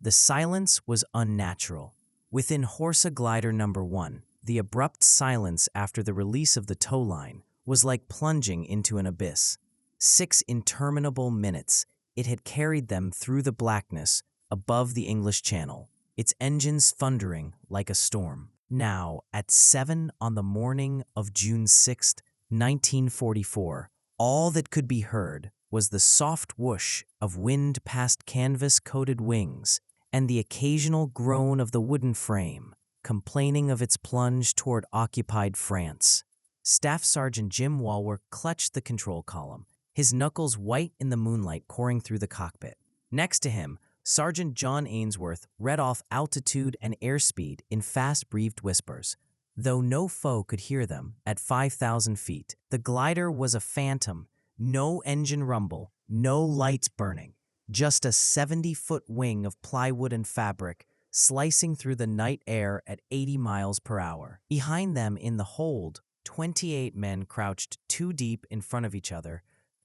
The silence was unnatural. Within Horsa Glider Number 1, the abrupt silence after the release of the tow line was like plunging into an abyss. 6 interminable minutes it had carried them through the blackness above the English Channel, its engines thundering like a storm. Now, at 7 on the morning of June 6, 1944, all that could be heard was the soft whoosh of wind past canvas-coated wings and the occasional groan of the wooden frame, complaining of its plunge toward occupied France. Staff Sergeant Jim Walworth clutched the control column, his knuckles white in the moonlight pouring through the cockpit. Next to him, Sergeant John Ainsworth read off altitude and airspeed in fast-breathed whispers. Though no foe could hear them, at 5,000 feet, the glider was a phantom. No engine rumble, no lights burning, just a 70-foot wing of plywood and fabric slicing through the night air at 80 miles per hour. Behind them in the hold, 28 men crouched 2 deep in front of each other,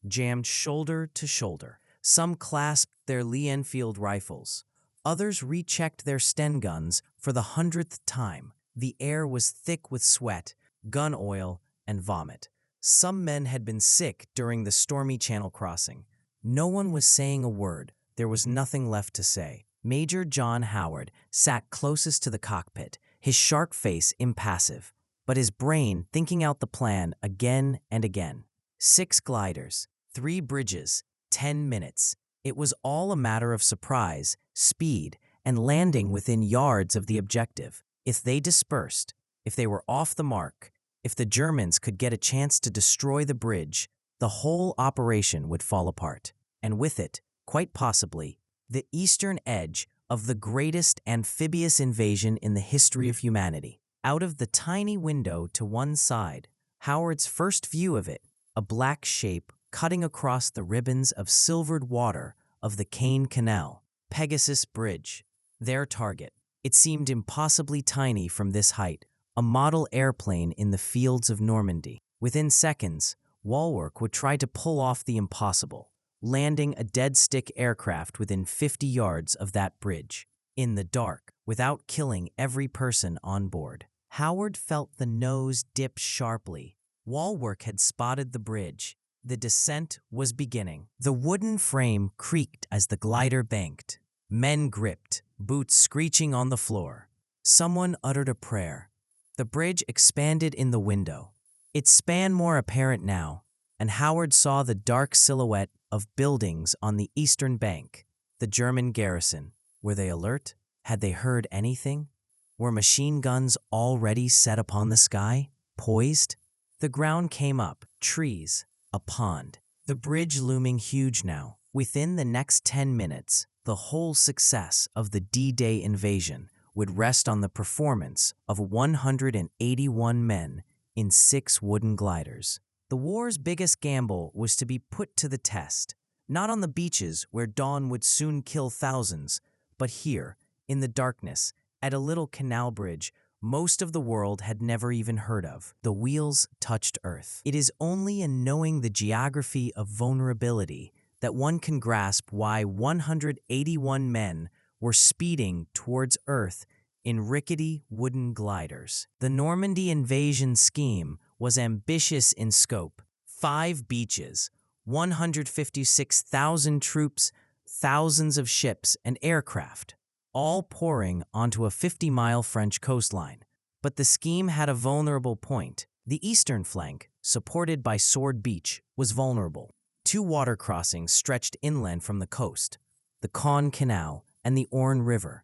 jammed shoulder to shoulder. Some clasped their Lee Enfield rifles. Others rechecked their Sten guns for the 100th time. The air was thick with sweat, gun oil, and vomit. Some men had been sick during the stormy Channel crossing. No one was saying a word. There was nothing left to say. Major John Howard sat closest to the cockpit, his shark face impassive, but his brain thinking out the plan again and again. 6 gliders, 3 bridges, 10 minutes. It was all a matter of surprise, speed, and landing within yards of the objective. If they dispersed, if they were off the mark, if the Germans could get a chance to destroy the bridge, the whole operation would fall apart. And with it, quite possibly, the eastern edge of the greatest amphibious invasion in the history of humanity. Out of the tiny window to one side, Howard's first view of it, a black shape cutting across the ribbons of silvered water of the Caen Canal, Pegasus Bridge. Their target. It seemed impossibly tiny from this height, a model airplane in the fields of Normandy. Within seconds, Walworth would try to pull off the impossible, landing a dead-stick aircraft within 50 yards of that bridge, in the dark, without killing every person on board. Howard felt the nose dip sharply. Walworth had spotted the bridge. The descent was beginning. The wooden frame creaked as the glider banked. Men gripped, boots screeching on the floor. Someone uttered a prayer. The bridge expanded in the window. Its span more apparent now, and Howard saw the dark silhouette of buildings on the eastern bank. The German garrison. Were they alert? Had they heard anything? Were machine guns already set upon the sky, poised? The ground came up, trees, a pond. The bridge looming huge now. Within the next 10 minutes, the whole success of the D-Day invasion would rest on the performance of 181 men in 6 wooden gliders. The war's biggest gamble was to be put to the test, not on the beaches where dawn would soon kill thousands, but here, in the darkness, at a little canal bridge most of the world had never even heard of. The wheels touched earth. It is only in knowing the geography of vulnerability that one can grasp why 181 men were speeding towards Earth in rickety wooden gliders. The Normandy invasion scheme was ambitious in scope. 5 beaches, 156,000 troops, thousands of ships and aircraft, all pouring onto a 50-mile French coastline. But the scheme had a vulnerable point. The eastern flank, supported by Sword Beach, was vulnerable. 2 water crossings stretched inland from the coast, the Caen Canal and the Orne River,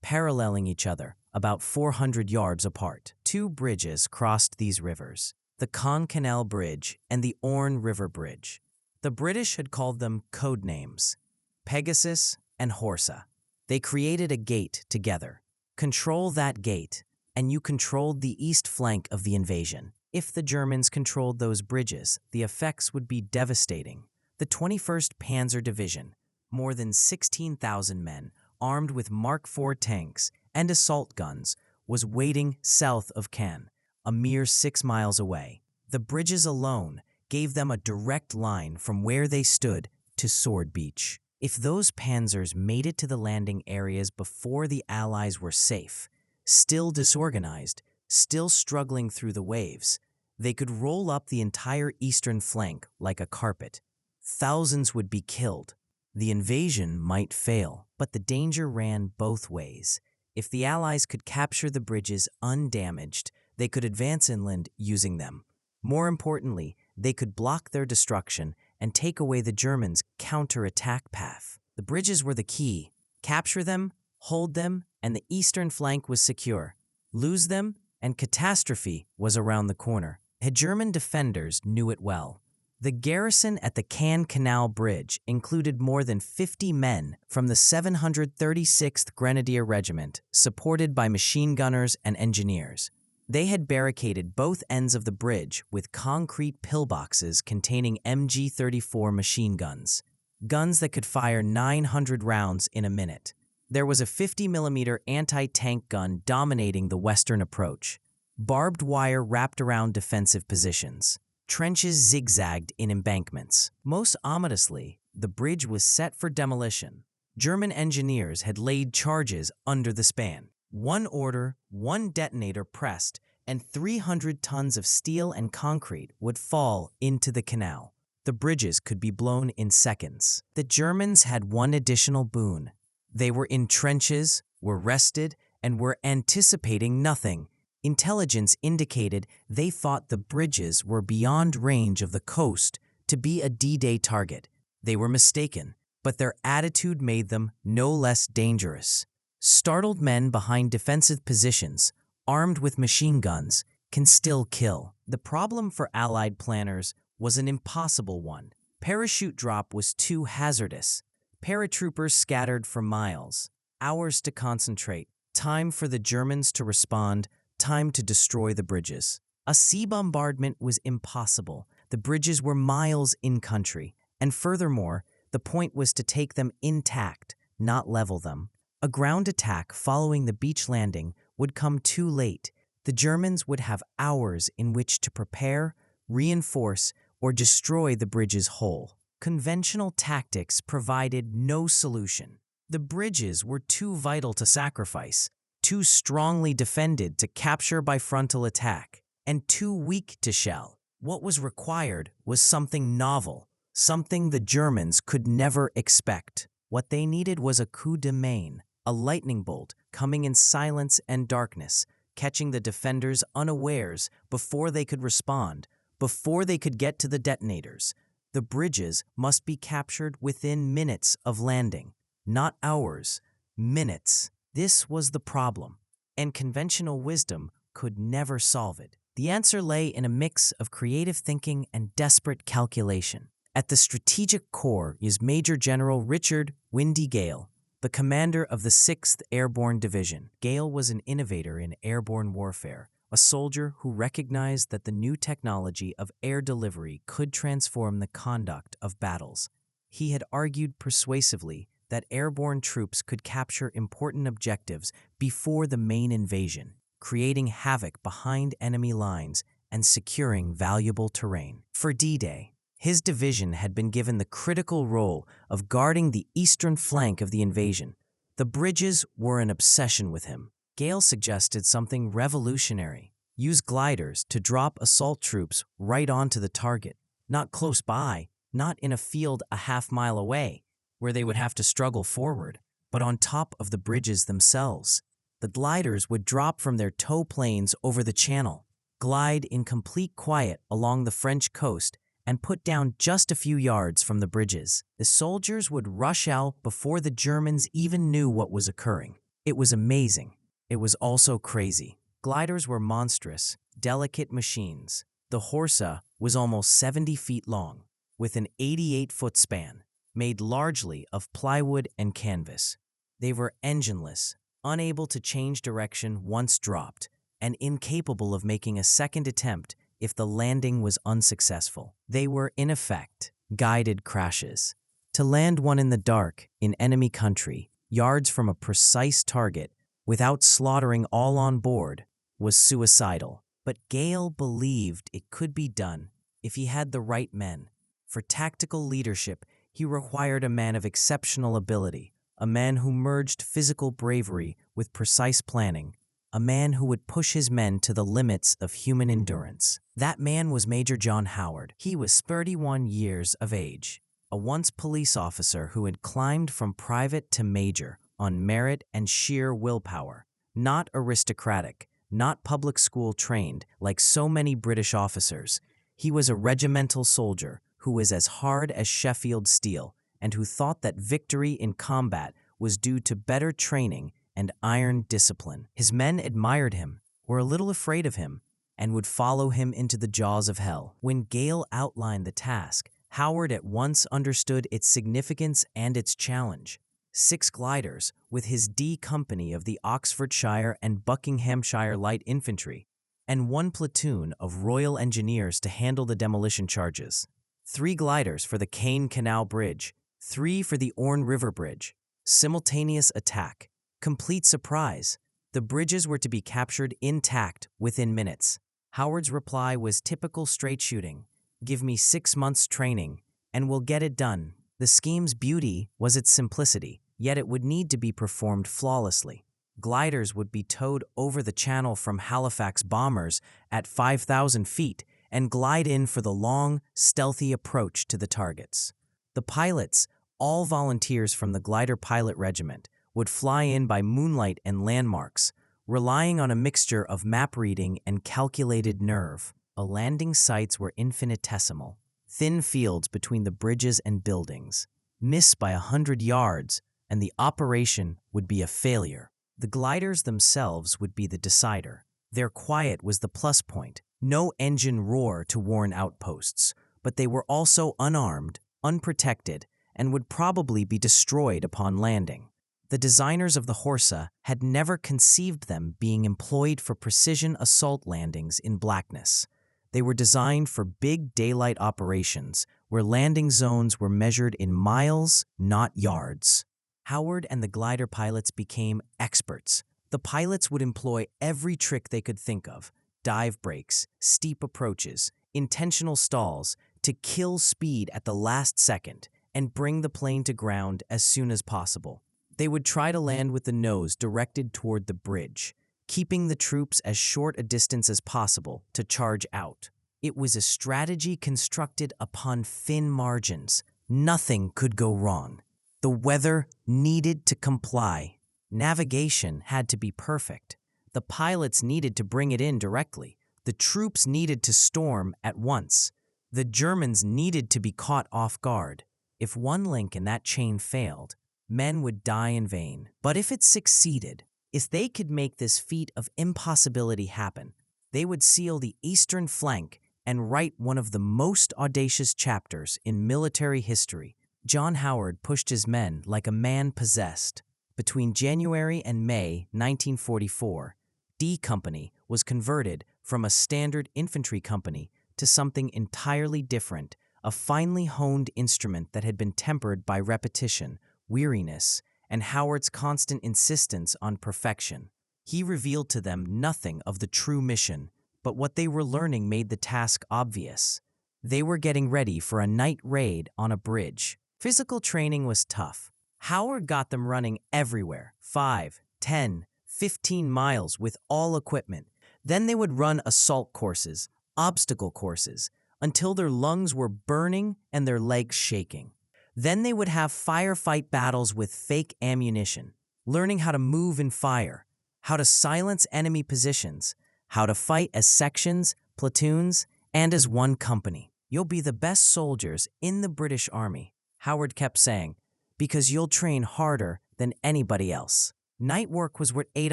paralleling each other about 400 yards apart. 2 bridges crossed these rivers, the Caen Canal Bridge and the Orne River Bridge. The British had called them code names, Pegasus and Horsa. They created a gate together. Control that gate, and you controlled the east flank of the invasion. If the Germans controlled those bridges, the effects would be devastating. The 21st Panzer Division, more than 16,000 men, armed with Mark IV tanks and assault guns, was waiting south of Caen, a mere 6 miles away. The bridges alone gave them a direct line from where they stood to Sword Beach. If those panzers made it to the landing areas before the Allies were safe, still disorganized, still struggling through the waves, they could roll up the entire eastern flank like a carpet. Thousands would be killed. The invasion might fail, but the danger ran both ways. If the Allies could capture the bridges undamaged, they could advance inland using them. More importantly, they could block their destruction and take away the Germans' counterattack path. The bridges were the key. Capture them, hold them, and the eastern flank was secure. Lose them, and catastrophe was around the corner. The German defenders knew it well. The garrison at the Caen Canal Bridge included more than 50 men from the 736th Grenadier Regiment, supported by machine gunners and engineers. They had barricaded both ends of the bridge with concrete pillboxes containing MG-34 machine guns, guns that could fire 900 rounds in a minute. There was a 50mm anti-tank gun dominating the western approach. Barbed wire wrapped around defensive positions. Trenches zigzagged in embankments. Most ominously, the bridge was set for demolition. German engineers had laid charges under the span. One order, one detonator pressed, and 300 tons of steel and concrete would fall into the canal. The bridges could be blown in seconds. The Germans had one additional boon. They were in trenches, were rested, and were anticipating nothing. Intelligence indicated they thought the bridges were beyond range of the coast to be a D-Day target. They were mistaken, but their attitude made them no less dangerous. Startled men behind defensive positions, armed with machine guns, can still kill. The problem for Allied planners was an impossible one. Parachute drop was too hazardous. Paratroopers scattered for miles. Hours to concentrate. Time for the Germans to respond. Time to destroy the bridges. A sea bombardment was impossible. The bridges were miles in country. And furthermore, the point was to take them intact, not level them. A ground attack following the beach landing would come too late. The Germans would have hours in which to prepare, reinforce, or destroy the bridges whole. Conventional tactics provided no solution. The bridges were too vital to sacrifice, too strongly defended to capture by frontal attack, and too weak to shell. What was required was something novel, something the Germans could never expect. What they needed was a coup de main, a lightning bolt coming in silence and darkness, catching the defenders unawares before they could respond, before they could get to the detonators. The bridges must be captured within minutes of landing, not hours, minutes. This was the problem, and conventional wisdom could never solve it. The answer lay in a mix of creative thinking and desperate calculation. At the strategic core is Major General Richard Windy Gale, the commander of the 6th Airborne Division. Gale was an innovator in airborne warfare, a soldier who recognized that the new technology of air delivery could transform the conduct of battles. He had argued persuasively that airborne troops could capture important objectives before the main invasion, creating havoc behind enemy lines and securing valuable terrain. For D-Day, his division had been given the critical role of guarding the eastern flank of the invasion. The bridges were an obsession with him. Gale suggested something revolutionary. Use gliders to drop assault troops right onto the target, not close by, not in a field a half-mile away, where they would have to struggle forward, but on top of the bridges themselves. The gliders would drop from their tow planes over the channel, glide in complete quiet along the French coast, and put down just a few yards from the bridges. The soldiers would rush out before the Germans even knew what was occurring. It was amazing. It was also crazy. Gliders were monstrous, delicate machines. The Horsa was almost 70 feet long, with an 88-foot span, made largely of plywood and canvas. They were engineless, unable to change direction once dropped, and incapable of making a second attempt if the landing was unsuccessful. They were, in effect, guided crashes. To land one in the dark, in enemy country, yards from a precise target, without slaughtering all on board, was suicidal. But Gale believed it could be done if he had the right men. For tactical leadership, He required a man of exceptional ability, a man who merged physical bravery with precise planning, a man who would push his men to the limits of human endurance. That man was Major John Howard. He was 31 years of age, a once police officer who had climbed from private to major on merit and sheer willpower, not aristocratic, not public school trained like so many British officers. He was a regimental soldier who was as hard as Sheffield steel and who thought that victory in combat was due to better training and iron discipline. His men admired him, were a little afraid of him, and would follow him into the jaws of hell. When Gale outlined the task, Howard at once understood its significance and its challenge. 6 gliders, with his D Company of the Oxfordshire and Buckinghamshire Light Infantry, and 1 platoon of Royal Engineers to handle the demolition charges. 3 gliders for the Caen Canal Bridge, 3 for the Orne River Bridge. Simultaneous attack. Complete surprise. The bridges were to be captured intact within minutes. Howard's reply was typical straight shooting. Give me 6 months training, and we'll get it done. The scheme's beauty was its simplicity, yet it would need to be performed flawlessly. Gliders would be towed over the channel from Halifax bombers at 5,000 feet and glide in for the long, stealthy approach to the targets. The pilots, all volunteers from the Glider Pilot Regiment, would fly in by moonlight and landmarks, relying on a mixture of map reading and calculated nerve. The landing sites were infinitesimal, thin fields between the bridges and buildings. Miss by 100 yards, and the operation would be a failure. The gliders themselves would be the decider. Their quiet was the plus point. No engine roar to warn outposts, but they were also unarmed, unprotected, and would probably be destroyed upon landing. The designers of the Horsa had never conceived them being employed for precision assault landings in blackness. They were designed for big daylight operations where landing zones were measured in miles, not yards. Howard and the glider pilots became experts. The pilots would employ every trick they could think of: dive breaks, steep approaches, intentional stalls, to kill speed at the last second and bring the plane to ground as soon as possible. They would try to land with the nose directed toward the bridge, keeping the troops as short a distance as possible to charge out. It was a strategy constructed upon thin margins. Nothing could go wrong. The weather needed to comply. Navigation had to be perfect. The pilots needed to bring it in directly. The troops needed to storm at once. The Germans needed to be caught off guard. If one link in that chain failed, men would die in vain. But if it succeeded, if they could make this feat of impossibility happen, they would seal the eastern flank and write one of the most audacious chapters in military history. John Howard pushed his men like a man possessed. Between January and May 1944, D Company was converted from a standard infantry company to something entirely different, a finely honed instrument that had been tempered by repetition, weariness, and Howard's constant insistence on perfection. He revealed to them nothing of the true mission, but what they were learning made the task obvious. They were getting ready for a night raid on a bridge. Physical training was tough. Howard got them running everywhere, 5, 10, 15 miles with all equipment. Then they would run assault courses, obstacle courses, until their lungs were burning and their legs shaking. Then they would have firefight battles with fake ammunition, learning how to move in fire, how to silence enemy positions, how to fight as sections, platoons, and as one company. You'll be the best soldiers in the British Army, Howard kept saying, because you'll train harder than anybody else. Night work was what ate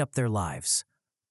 up their lives.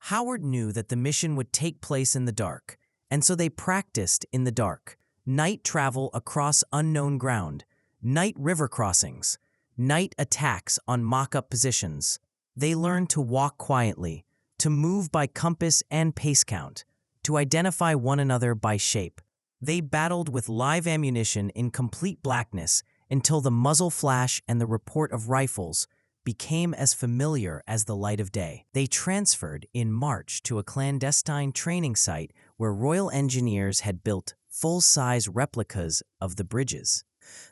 Howard knew that the mission would take place in the dark, and so they practiced in the dark. Night travel across unknown ground, night river crossings, night attacks on mock-up positions. They learned to walk quietly, to move by compass and pace count, to identify one another by shape. They battled with live ammunition in complete blackness until the muzzle flash and the report of rifles became as familiar as the light of day. They transferred in March to a clandestine training site where Royal Engineers had built full-size replicas of the bridges.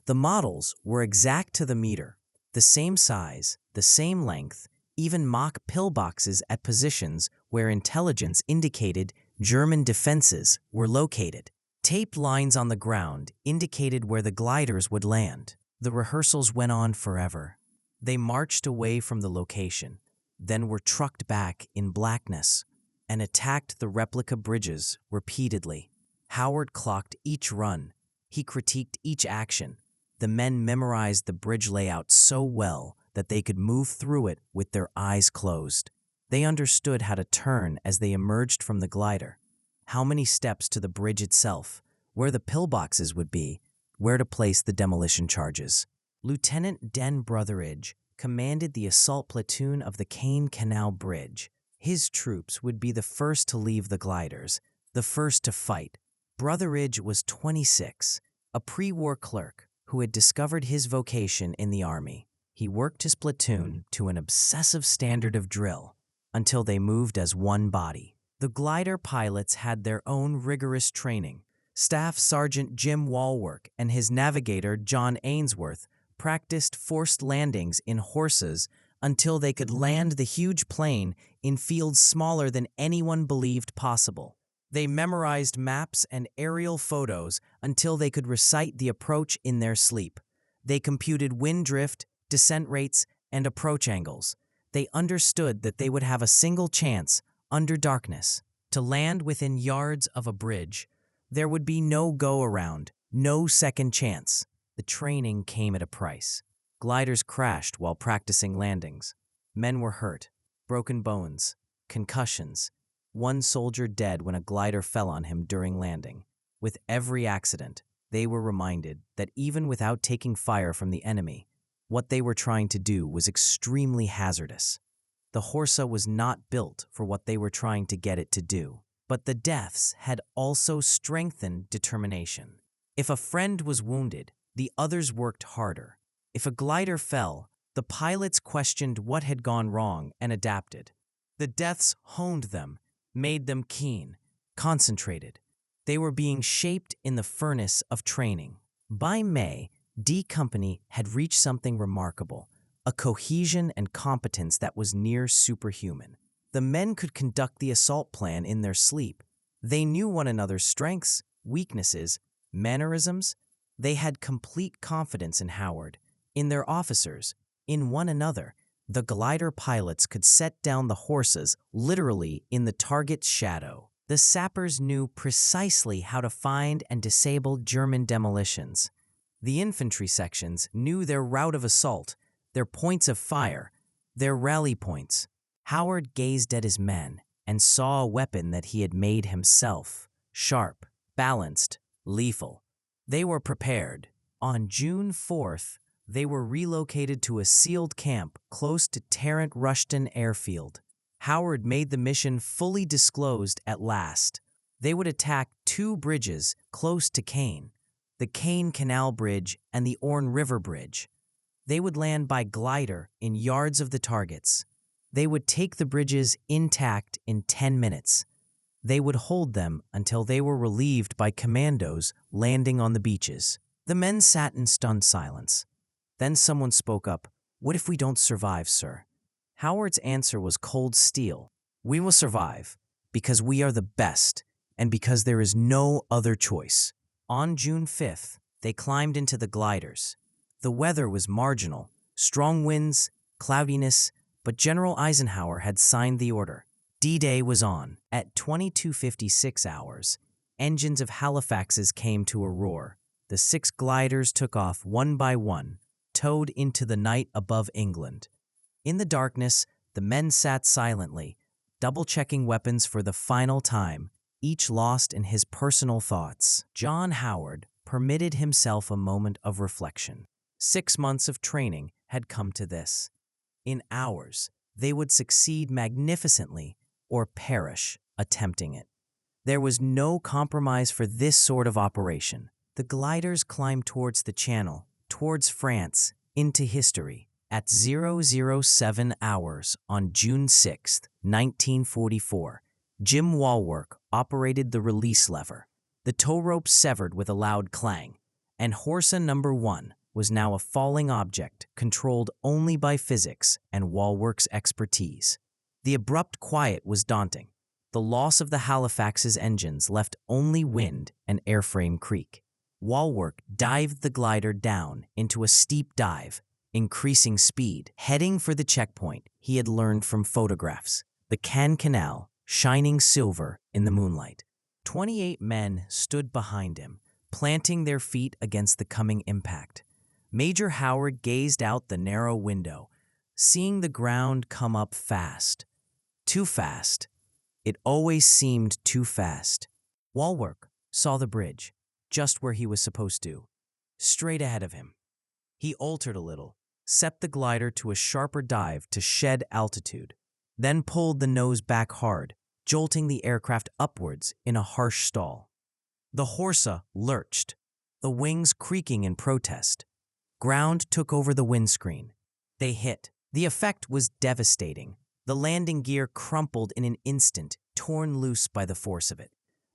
The models were exact to the meter, the same size, the same length, even mock pillboxes at positions where intelligence indicated German defenses were located. Taped lines on the ground indicated where the gliders would land. The rehearsals went on forever. They marched away from the location, then were trucked back in blackness, and attacked the replica bridges repeatedly. Howard clocked each run. He critiqued each action. The men memorized the bridge layout so well that they could move through it with their eyes closed. They understood how to turn as they emerged from the glider, how many steps to the bridge itself, where the pillboxes would be, where to place the demolition charges. Lieutenant Den Brotheridge commanded the assault platoon of the Caen Canal Bridge. His troops would be the first to leave the gliders, the first to fight. Brotheridge was 26, a pre-war clerk who had discovered his vocation in the army. He worked his platoon to an obsessive standard of drill until they moved as one body. The glider pilots had their own rigorous training. Staff Sergeant Jim Walwork and his navigator John Ainsworth practiced forced landings in horses until they could land the huge plane in fields smaller than anyone believed possible. They memorized maps and aerial photos until they could recite the approach in their sleep. They computed wind drift, descent rates, and approach angles. They understood that they would have a single chance, under darkness, to land within yards of a bridge. There would be no go-around, no second chance. The training came at a price. Gliders crashed while practicing landings. Men were hurt, broken bones, concussions. One soldier dead when a glider fell on him during landing. With every accident, they were reminded that even without taking fire from the enemy, what they were trying to do was extremely hazardous. The Horsa was not built for what they were trying to get it to do. But the deaths had also strengthened determination. If a friend was wounded, the others worked harder. If a glider fell, the pilots questioned what had gone wrong and adapted. The deaths honed them, made them keen, concentrated. They were being shaped in the furnace of training. By May, D Company had reached something remarkable, a cohesion and competence that was near superhuman. The men could conduct the assault plan in their sleep. They knew one another's strengths, weaknesses, mannerisms. They had complete confidence in Howard, in their officers, in one another. The glider pilots could set down the horses literally in the target's shadow. The sappers knew precisely how to find and disable German demolitions. The infantry sections knew their route of assault, their points of fire, their rally points. Howard gazed at his men and saw a weapon that he had made himself, sharp, balanced, lethal. They were prepared. On June 4th, they were relocated to a sealed camp close to Tarrant Rushton Airfield. Howard made the mission fully disclosed at last. They would attack two bridges close to Caen, the Caen Canal Bridge and the Orne River Bridge. They would land by glider in yards of the targets. They would take the bridges intact in 10 minutes. They would hold them until they were relieved by commandos landing on the beaches. The men sat in stunned silence. Then someone spoke up. "What if we don't survive, sir?" Howard's answer was cold steel. "We will survive because we are the best and because there is no other choice." On June 5th, they climbed into the gliders. The weather was marginal, strong winds, cloudiness, but General Eisenhower had signed the order. D-Day was on. At 22:56 hours, engines of Halifaxes came to a roar. The 6 gliders took off one by one, towed into the night above England. In the darkness, the men sat silently, double-checking weapons for the final time, each lost in his personal thoughts. John Howard permitted himself a moment of reflection. 6 months of training had come to this. In hours, they would succeed magnificently or perish attempting it. There was no compromise for this sort of operation. The gliders climbed towards the Channel, towards France, into history. At 007 hours on June 6, 1944, Jim Walwork operated the release lever. The tow rope severed with a loud clang. and Horsa number 1 was now a falling object controlled only by physics and Walwork's expertise. The abrupt quiet was daunting. The loss of the Halifax's engines left only wind and airframe creak. Walwork dived the glider down into a steep dive, increasing speed, heading for the checkpoint he had learned from photographs, the Caen Canal, shining silver in the moonlight. 28 men stood behind him, planting their feet against the coming impact. Major Howard gazed out the narrow window, seeing the ground come up fast. Too fast. It always seemed too fast. Walwork saw the bridge, just where he was supposed to, straight ahead of him. He altered a little, set the glider to a sharper dive to shed altitude, then pulled the nose back hard, jolting the aircraft upwards in a harsh stall. The Horsa lurched, the wings creaking in protest. Ground took over the windscreen. They hit. The effect was devastating. The landing gear crumpled in an instant, torn loose by the force of it.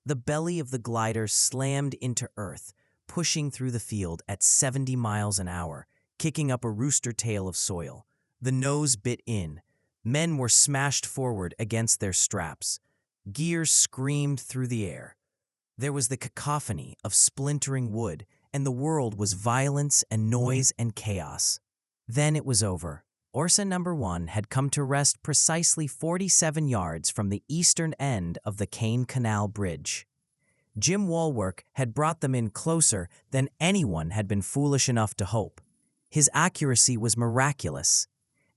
The belly of the glider slammed into earth, pushing through the field at 70 miles an hour, kicking up a rooster tail of soil. The nose bit in. Men were smashed forward against their straps. Gears screamed through the air. There was the cacophony of splintering wood, and the world was violence and noise and chaos. Then it was over. Horsa number 1 had come to rest precisely 47 yards from the eastern end of the Caen Canal Bridge. Jim Walwork had brought them in closer than anyone had been foolish enough to hope. His accuracy was miraculous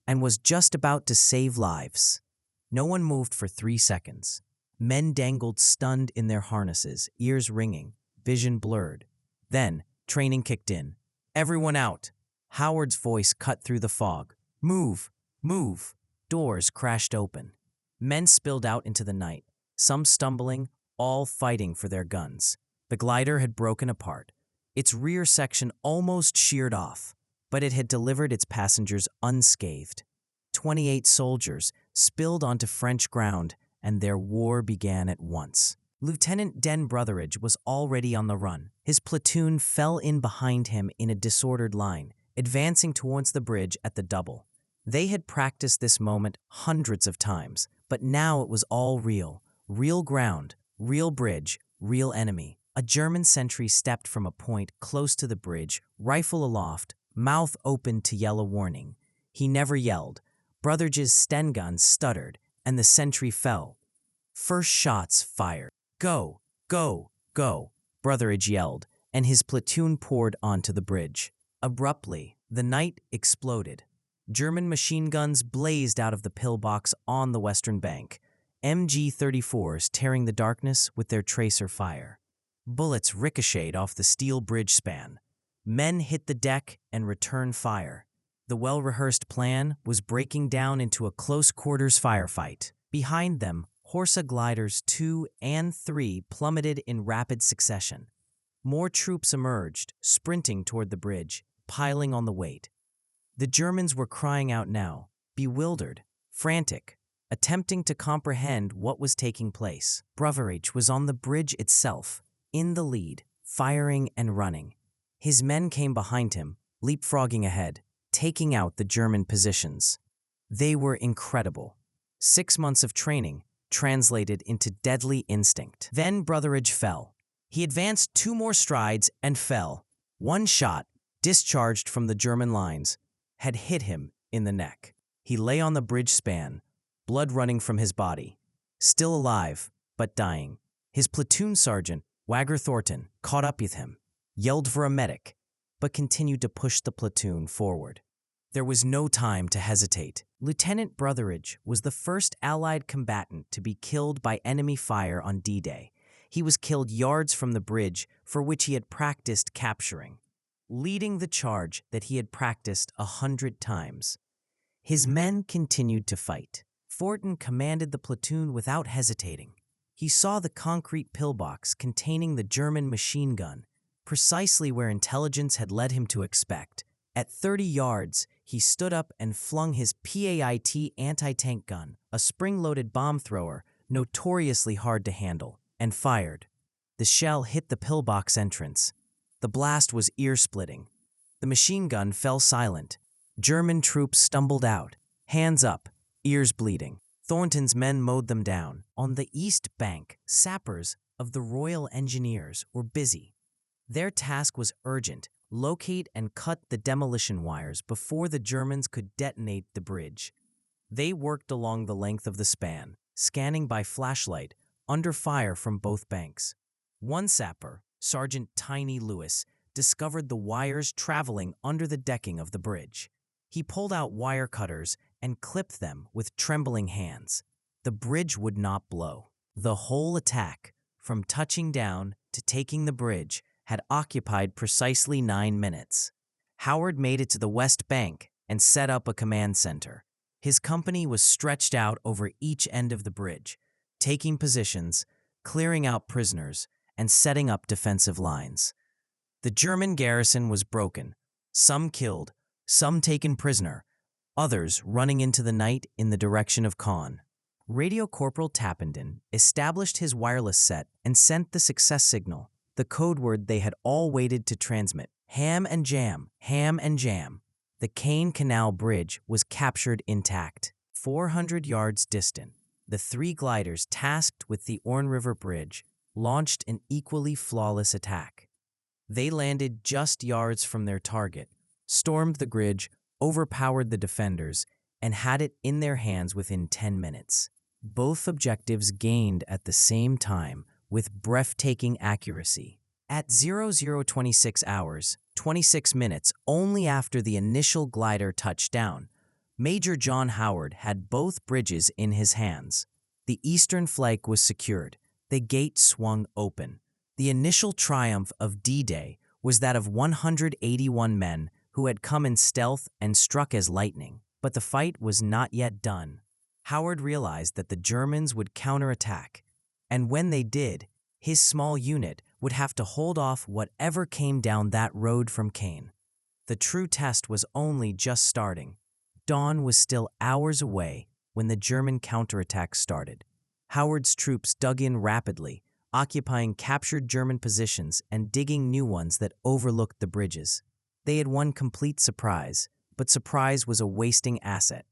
and was just about to save lives. No one moved for 3 seconds. Men dangled stunned in their harnesses, ears ringing, vision blurred. Then, training kicked in. "Everyone out!" Howard's voice cut through the fog. "Move! Move!" Doors crashed open. Men spilled out into the night, some stumbling, all fighting for their guns. The glider had broken apart. Its rear section almost sheared off, but it had delivered its passengers unscathed. 28 soldiers spilled onto French ground, and their war began at once. Lieutenant Den Brotheridge was already on the run. His platoon fell in behind him in a disordered line, advancing towards the bridge at the double. They had practiced this moment hundreds of times, but now it was all real. Real ground, real bridge, real enemy. A German sentry stepped from a point close to the bridge, rifle aloft, mouth open to yell a warning. He never yelled. Brotheridge's Sten gun stuttered, and the sentry fell. First shots fired. "Go, go, go," Brotheridge yelled, and his platoon poured onto the bridge. Abruptly, the night exploded. German machine guns blazed out of the pillbox on the western bank, MG-34s tearing the darkness with their tracer fire. Bullets ricocheted off the steel bridge span. Men hit the deck and returned fire. The well-rehearsed plan was breaking down into a close-quarters firefight. Behind them, Horsa gliders 2 and 3 plummeted in rapid succession. More troops emerged, sprinting toward the bridge, piling on the weight. The Germans were crying out now, bewildered, frantic, attempting to comprehend what was taking place. Brotheridge was on the bridge itself, in the lead, firing and running. His men came behind him, leapfrogging ahead, taking out the German positions. They were incredible. 6 months of training translated into deadly instinct. Then Brotheridge fell. He advanced 2 more strides and fell. One shot, discharged from the German lines, had hit him in the neck. He lay on the bridge span, blood running from his body. Still alive, but dying. His platoon sergeant, Wagger Thornton, caught up with him, yelled for a medic, but continued to push the platoon forward. There was no time to hesitate. Lieutenant Brotheridge was the first Allied combatant to be killed by enemy fire on D-Day. He was killed yards from the bridge for which he had practiced capturing, leading the charge that he had practiced 100 times. His men continued to fight. Thornton commanded the platoon without hesitating. He saw the concrete pillbox containing the German machine gun, precisely where intelligence had led him to expect. At 30 yards, he stood up and flung his PAIT anti-tank gun, a spring-loaded bomb thrower notoriously hard to handle, and fired. The shell hit the pillbox entrance. The blast was ear-splitting. The machine gun fell silent. German troops stumbled out, hands up, ears bleeding. Thornton's men mowed them down. On the east bank, sappers of the Royal Engineers were busy. Their task was urgent: locate and cut the demolition wires before the Germans could detonate the bridge. They worked along the length of the span, scanning by flashlight, under fire from both banks. One sapper, Sergeant Tiny Lewis, discovered the wires traveling under the decking of the bridge. He pulled out wire cutters and clipped them with trembling hands. The bridge would not blow. The whole attack, from touching down to taking the bridge, had occupied precisely 9 minutes. Howard made it to the west bank and set up a command center. His company was stretched out over each end of the bridge, taking positions, clearing out prisoners, and setting up defensive lines. The German garrison was broken, some killed, some taken prisoner, others running into the night in the direction of Caen. Radio Corporal Tappenden established his wireless set and sent the success signal, the code word they had all waited to transmit: ham and jam, ham and jam. The Caen Canal bridge was captured intact. 400 yards distant, the 3 gliders tasked with the Orne River Bridge launched an equally flawless attack. They landed just yards from their target, stormed the bridge, overpowered the defenders, and had it in their hands within 10 minutes. Both objectives gained at the same time with breathtaking accuracy. At 0026 hours, 26 minutes only after the initial glider touched down, Major John Howard had both bridges in his hands. The eastern flank was secured. The gate swung open. The initial triumph of D-Day was that of 181 men who had come in stealth and struck as lightning. But the fight was not yet done. Howard realized that the Germans would counterattack, and when they did, his small unit would have to hold off whatever came down that road from Caen. The true test was only just starting. Dawn was still hours away when the German counterattack started. Howard's troops dug in rapidly, occupying captured German positions and digging new ones that overlooked the bridges. They had won complete surprise, but surprise was a wasting asset.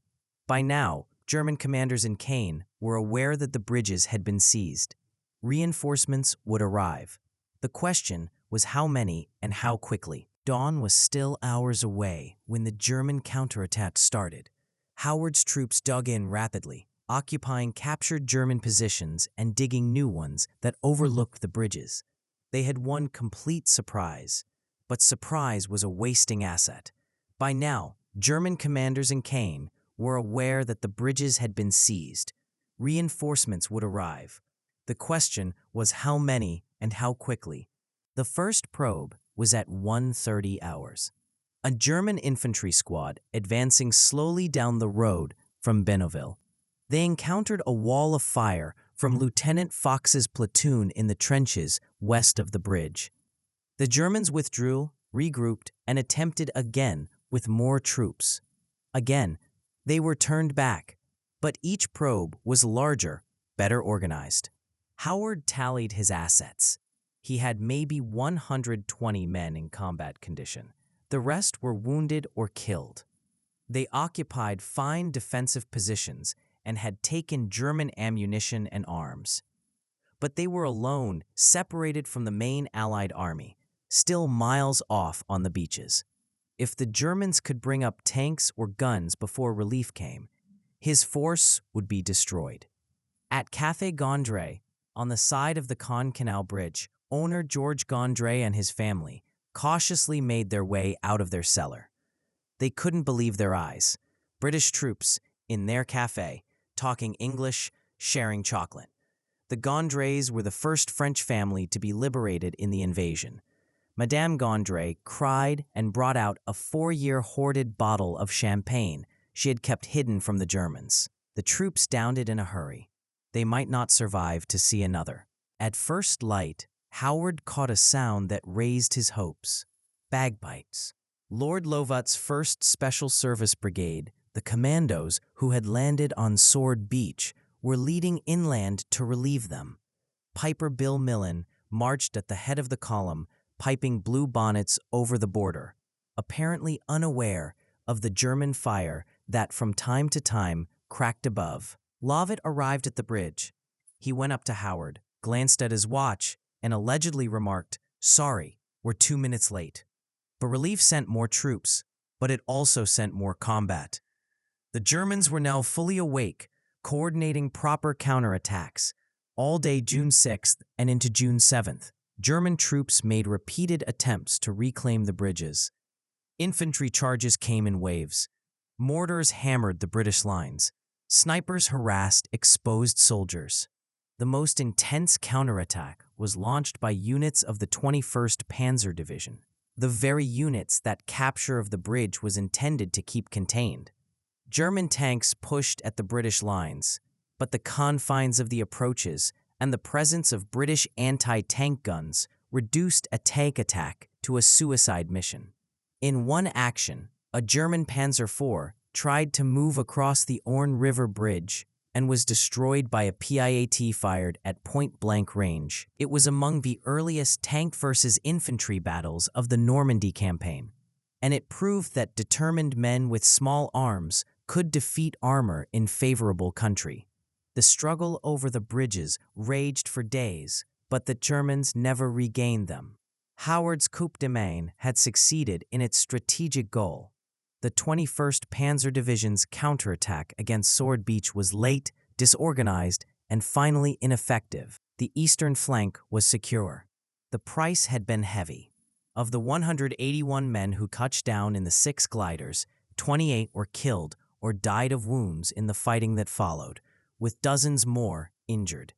By now, German commanders in Caen were aware that the bridges had been seized. Reinforcements would arrive. The question was how many and how quickly. Dawn was still hours away when the German counterattack started. Howard's troops dug in rapidly, occupying captured German positions and digging new ones that overlooked the bridges. They had won complete surprise, but surprise was a wasting asset. By now, German commanders in Caen were aware that the bridges had been seized. Reinforcements would arrive. The question was how many and how quickly. The first probe was at 1:30 hours. A German infantry squad advancing slowly down the road from Benneville. They encountered a wall of fire from Lieutenant Fox's platoon in the trenches west of the bridge. The Germans withdrew, regrouped, and attempted again with more troops. Again, they were turned back, but each probe was larger, better organized. Howard tallied his assets. He had maybe 120 men in combat condition. The rest were wounded or killed. They occupied fine defensive positions and had taken German ammunition and arms. But they were alone, separated from the main Allied army, still miles off on the beaches. If the Germans could bring up tanks or guns before relief came, his force would be destroyed. At Café Gondry, on the side of the Caen Canal Bridge, owner George Gondry and his family cautiously made their way out of their cellar. They couldn't believe their eyes. British troops, in their café, talking English, sharing chocolate. The Gondrys were the first French family to be liberated in the invasion. Madame Gondry cried and brought out a 4-year hoarded bottle of champagne she had kept hidden from the Germans. The troops downed it in a hurry. They might not survive to see another. At first light, Howard caught a sound that raised his hopes. Bagpipes. Lord Lovat's 1st Special Service Brigade, the commandos who had landed on Sword Beach, were leading inland to relieve them. Piper Bill Millen marched at the head of the column, piping blue bonnets over the border, apparently unaware of the German fire that from time to time cracked above. Lovett arrived at the bridge. He went up to Howard, glanced at his watch, and allegedly remarked, "Sorry, we're 2 minutes late." But relief sent more troops, but it also sent more combat. The Germans were now fully awake, coordinating proper counterattacks. All day June 6th and into June 7th, German troops made repeated attempts to reclaim the bridges. Infantry charges came in waves. Mortars hammered the British lines. Snipers harassed exposed soldiers. The most intense counterattack was launched by units of the 21st Panzer Division, the very units that capture of the bridge was intended to keep contained. German tanks pushed at the British lines, but the confines of the approaches and the presence of British anti-tank guns reduced a tank attack to a suicide mission. In one action, a German Panzer IV tried to move across the Orne River Bridge and was destroyed by a PIAT fired at point-blank range. It was among the earliest tank versus infantry battles of the Normandy campaign, and it proved that determined men with small arms could defeat armor in favorable country. The struggle over the bridges raged for days, but the Germans never regained them. Howard's coup de main had succeeded in its strategic goal. The 21st Panzer Division's counterattack against Sword Beach was late, disorganized, and finally ineffective. The eastern flank was secure. The price had been heavy. Of the 181 men who touched down in the 6 gliders, 28 were killed or died of wounds in the fighting that followed, with dozens more injured.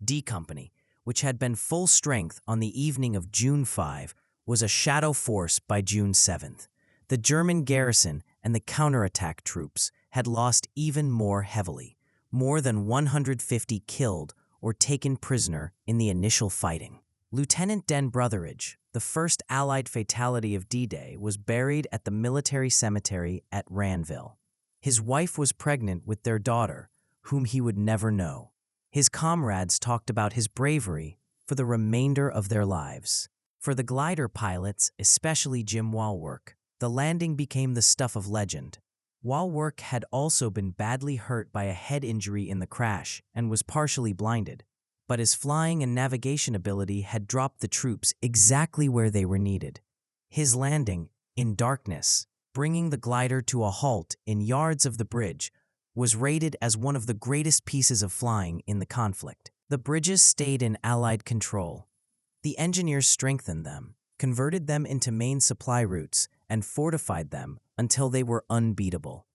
D Company, which had been full strength on the evening of June 5, was a shadow force by June 7th. The German garrison and the counterattack troops had lost even more heavily, more than 150 killed or taken prisoner in the initial fighting. Lieutenant Den Brotheridge, the first Allied fatality of D-Day, was buried at the military cemetery at Ranville. His wife was pregnant with their daughter, whom he would never know. His comrades talked about his bravery for the remainder of their lives. For the glider pilots, especially Jim Walwork, the landing became the stuff of legend. Walwork had also been badly hurt by a head injury in the crash and was partially blinded, but his flying and navigation ability had dropped the troops exactly where they were needed. His landing, in darkness, bringing the glider to a halt in yards of the bridge, was rated as one of the greatest pieces of flying in the conflict. The bridges stayed in Allied control. The engineers strengthened them, converted them into main supply routes, and fortified them until they were unbeatable.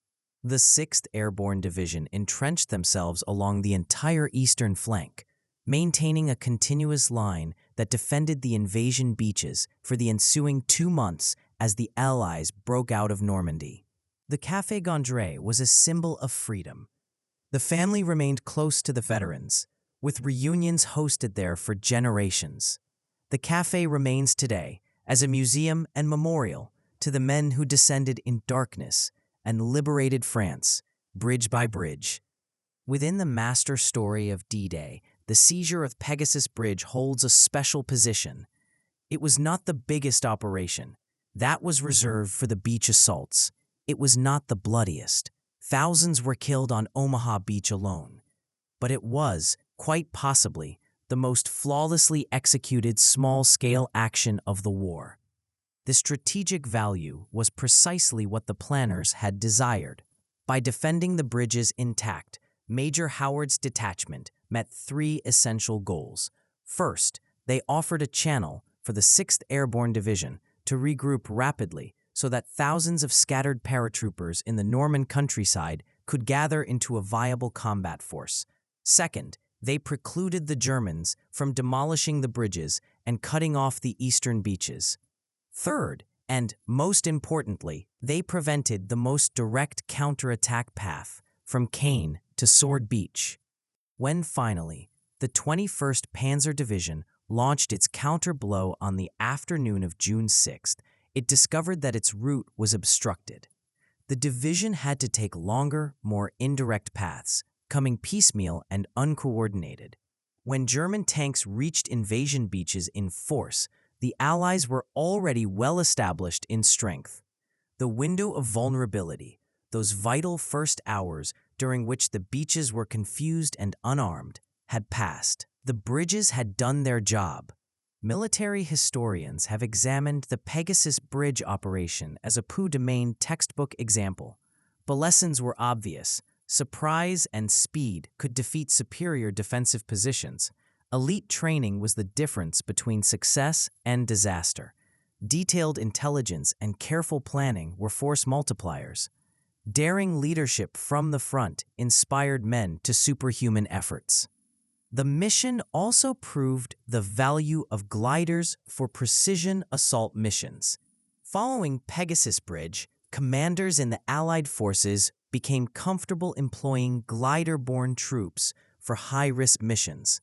The 6th Airborne Division entrenched themselves along the entire eastern flank, maintaining a continuous line that defended the invasion beaches for the ensuing 2 months as the Allies broke out of Normandy. The Café Gondry was a symbol of freedom. The family remained close to the veterans, with reunions hosted there for generations. The café remains today as a museum and memorial to the men who descended in darkness and liberated France, bridge by bridge. Within the master story of D-Day, the seizure of Pegasus Bridge holds a special position. It was not the biggest operation. That was reserved for the beach assaults. It was not the bloodiest. Thousands were killed on Omaha Beach alone. But it was, quite possibly, the most flawlessly executed small-scale action of the war. The strategic value was precisely what the planners had desired. By defending the bridges intact, Major Howard's detachment met 3 essential goals. First, they offered a channel for the 6th Airborne Division to regroup rapidly so that thousands of scattered paratroopers in the Norman countryside could gather into a viable combat force. Second, they precluded the Germans from demolishing the bridges and cutting off the eastern beaches. Third, and most importantly, they prevented the most direct counterattack path from Caen to Sword Beach. When finally, the 21st Panzer Division launched its counter-blow on the afternoon of June 6th, it discovered that its route was obstructed. The division had to take longer, more indirect paths, coming piecemeal and uncoordinated. When German tanks reached invasion beaches in force, The Allies were already well established in strength. The window of vulnerability, those vital first hours during which the beaches were confused and unarmed, had passed. The bridges had done their job. Military historians have examined the Pegasus Bridge operation as a coup de main textbook example. The lessons were obvious. Surprise and speed could defeat superior defensive positions. Elite training was the difference between success and disaster. Detailed intelligence and careful planning were force multipliers. Daring leadership from the front inspired men to superhuman efforts. The mission also proved the value of gliders for precision assault missions. Following Pegasus Bridge, commanders in the Allied forces became comfortable employing glider-borne troops for high-risk missions.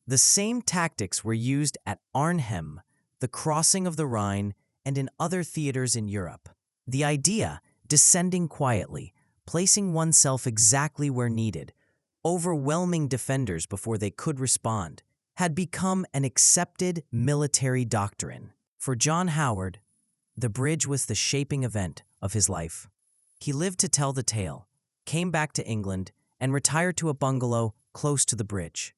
The same tactics were used at Arnhem, the crossing of the Rhine, and in other theaters in Europe. The idea, descending quietly, placing oneself exactly where needed, overwhelming defenders before they could respond, had become an accepted military doctrine. For John Howard, the bridge was the shaping event of his life. He lived to tell the tale, came back to England, and retired to a bungalow close to the bridge.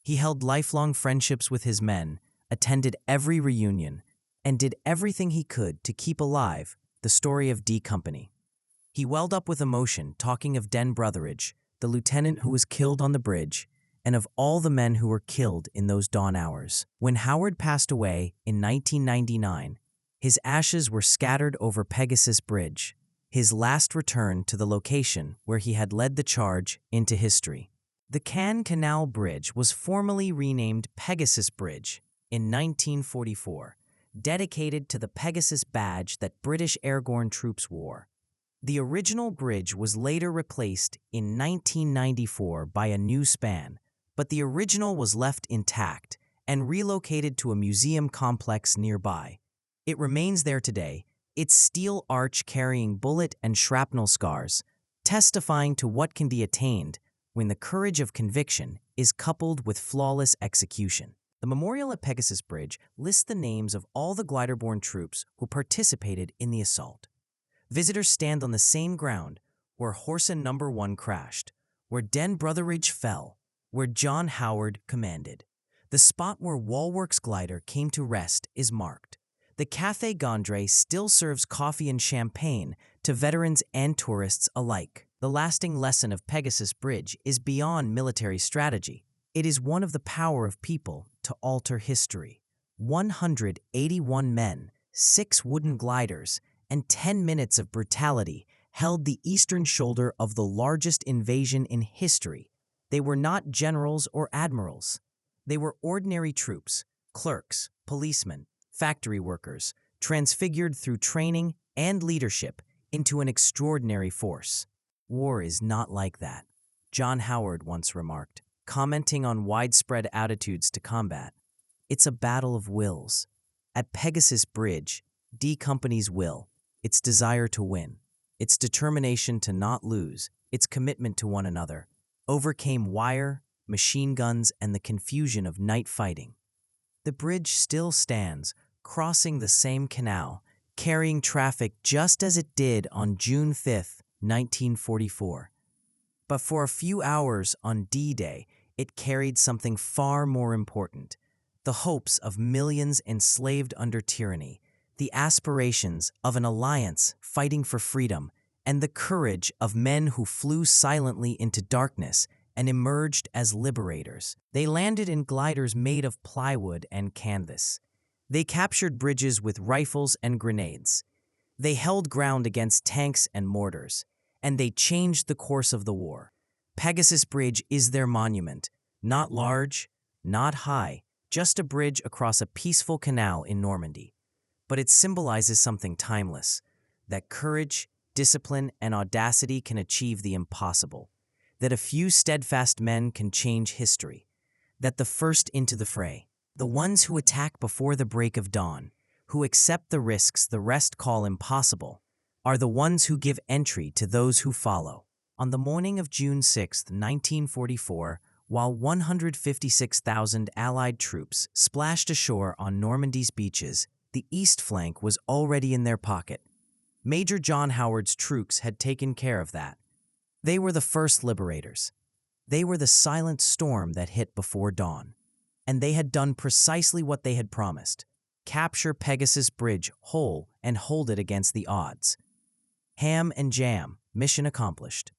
He held lifelong friendships with his men, attended every reunion, and did everything he could to keep alive the story of D Company. He welled up with emotion talking of Den Brotheridge, the lieutenant who was killed on the bridge, and of all the men who were killed in those dawn hours. When Howard passed away in 1999, his ashes were scattered over Pegasus Bridge, his last return to the location where he had led the charge into history. The Caen Canal Bridge was formally renamed Pegasus Bridge in 1944, dedicated to the Pegasus badge that British airborne troops wore. The original bridge was later replaced in 1994 by a new span, but the original was left intact and relocated to a museum complex nearby. It remains there today, its steel arch carrying bullet and shrapnel scars, testifying to what can be attained when the courage of conviction is coupled with flawless execution. The memorial at Pegasus Bridge lists the names of all the glider-borne troops who participated in the assault. Visitors stand on the same ground where Horsa No. 1 crashed, where Den Brotheridge fell, where John Howard commanded. The spot where Walwork's glider came to rest is marked. The Café Gondry still serves coffee and champagne to veterans and tourists alike. The lasting lesson of Pegasus Bridge is beyond military strategy. It is one of the power of people to alter history. 181 men, 6 wooden gliders, and 10 minutes of brutality held the eastern shoulder of the largest invasion in history. They were not generals or admirals. They were ordinary troops, clerks, policemen, factory workers, transfigured through training and leadership into an extraordinary force. War is not like that, John Howard once remarked, commenting on widespread attitudes to combat. It's a battle of wills. At Pegasus Bridge, D Company's will, its desire to win, its determination to not lose, its commitment to one another, overcame wire, machine guns, and the confusion of night fighting. The bridge still stands, crossing the same canal, carrying traffic just as it did on June 5, 1944. But for a few hours on D-Day, it carried something far more important: the hopes of millions enslaved under tyranny, the aspirations of an alliance fighting for freedom, and the courage of men who flew silently into darkness and emerged as liberators. They landed in gliders made of plywood and canvas. They captured bridges with rifles and grenades. They held ground against tanks and mortars, and they changed the course of the war. Pegasus Bridge is their monument, not large, not high, just a bridge across a peaceful canal in Normandy. But it symbolizes something timeless, that courage, discipline, and audacity can achieve the impossible, that a few steadfast men can change history, that the first into the fray, the ones who attack before the break of dawn, who accept the risks the rest call impossible, are the ones who give entry to those who follow. On the morning of June 6, 1944, While 156,000 Allied troops splashed ashore on Normandy's beaches, the east flank was already in their pocket. Major John Howard's troops had taken care of that. They were the first liberators. They were the silent storm that hit before dawn. And they had done precisely what they had promised: capture Pegasus Bridge whole and hold it against the odds. Ham and jam, mission accomplished.